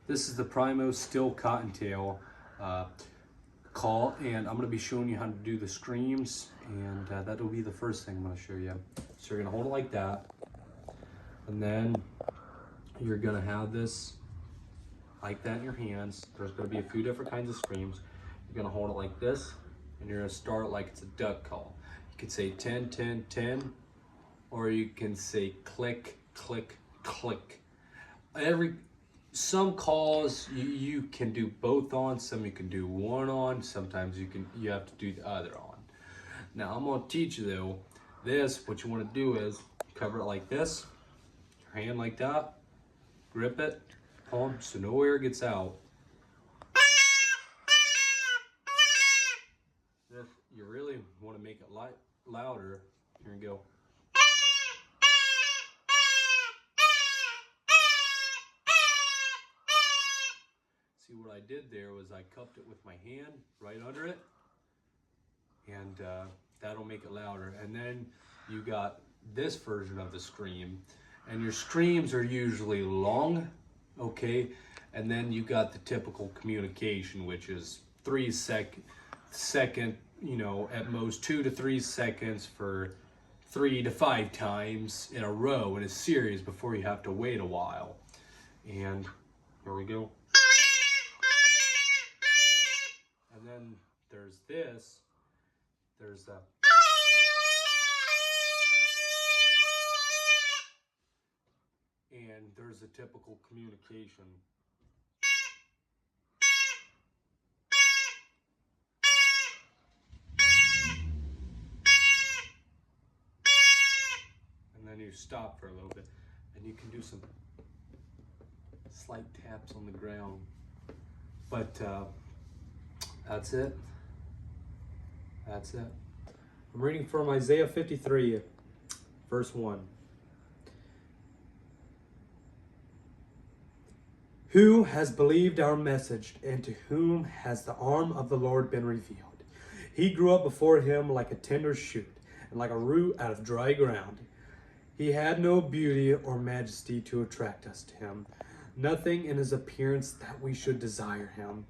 This is the Primo Steel Cottontail call, and I'm going to be showing you how to do the screams, and that will be the first thing I'm going to show you. So you're going to hold it like that, and then you're going to have this like that in your hands. There's going to be a few different kinds of screams. You're going to hold it like this, and you're going to start like it's a duck call. You could say 10, 10, 10, or you can say click, click, click. Some calls you can do both on, some you can do one on, sometimes you have to do the other on. Now I'm gonna teach you though, what you wanna do is cover it like this, your hand like that, grip it, palm, so no air gets out. If you really wanna make it louder, you're gonna go. See, what I did there was I cupped it with my hand right under it, and that'll make it louder. And then you got this version of the scream, and your screams are usually long, okay? And then you got the typical communication, which is 3 second, you know, at most 2 to 3 seconds for 3 to 5 times in a row in a series before you have to wait a while. And here we go. And then there's this, there's the, and there's a typical communication. And then you stop for a little bit, and you can do some slight taps on the ground. But that's it. That's it. I'm reading from Isaiah 53, verse 1. Who has believed our message, and to whom has the arm of the Lord been revealed? He grew up before him like a tender shoot, and like a root out of dry ground. He had no beauty or majesty to attract us to him, nothing in his appearance that we should desire him.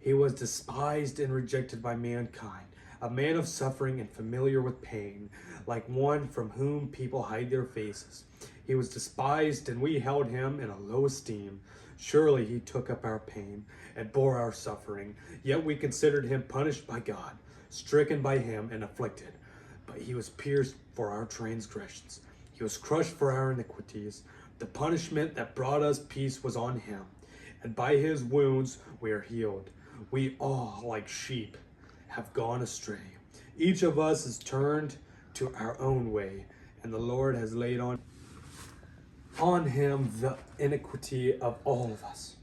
He was despised and rejected by mankind, a man of suffering and familiar with pain, like one from whom people hide their faces. He was despised, and we held him in a low esteem. Surely he took up our pain and bore our suffering. Yet we considered him punished by God, stricken by him and afflicted. But he was pierced for our transgressions. He was crushed for our iniquities. The punishment that brought us peace was on him, and by his wounds we are healed. We all, like sheep, have gone astray. Each of us is turned to our own way, and the Lord has laid on him the iniquity of all of us.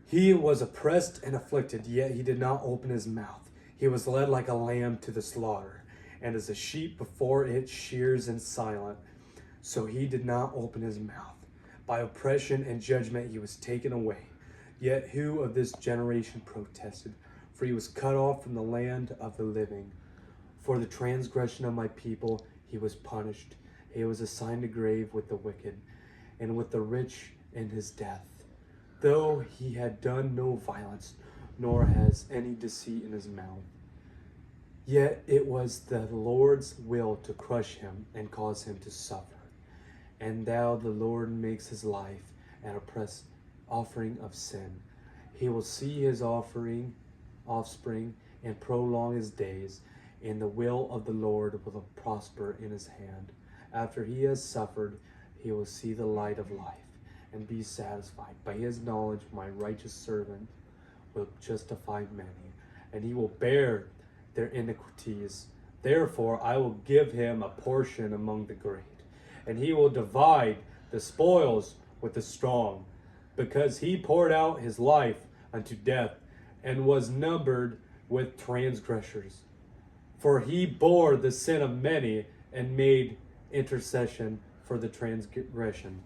He was oppressed and afflicted, yet he did not open his mouth. He was led like a lamb to the slaughter, and as a sheep before it shears and silent, so he did not open his mouth. By oppression and judgment he was taken away. Yet who of this generation protested? For he was cut off from the land of the living. For the transgression of my people he was punished. He was assigned a grave with the wicked, and with the rich in his death. Though he had done no violence, nor has any deceit in his mouth. Yet it was the Lord's will to crush him and cause him to suffer. And thou, the Lord, makes his life an oppressed offering of sin. He will see his offspring and prolong his days, and the will of the Lord will prosper in his hand. After he has suffered, he will see the light of life and be satisfied. By his knowledge, my righteous servant will justify many, and he will bear their iniquities. Therefore, I will give him a portion among the great, and he will divide the spoils with the strong, because he poured out his life unto death and was numbered with transgressors. For he bore the sin of many and made intercession for the transgression.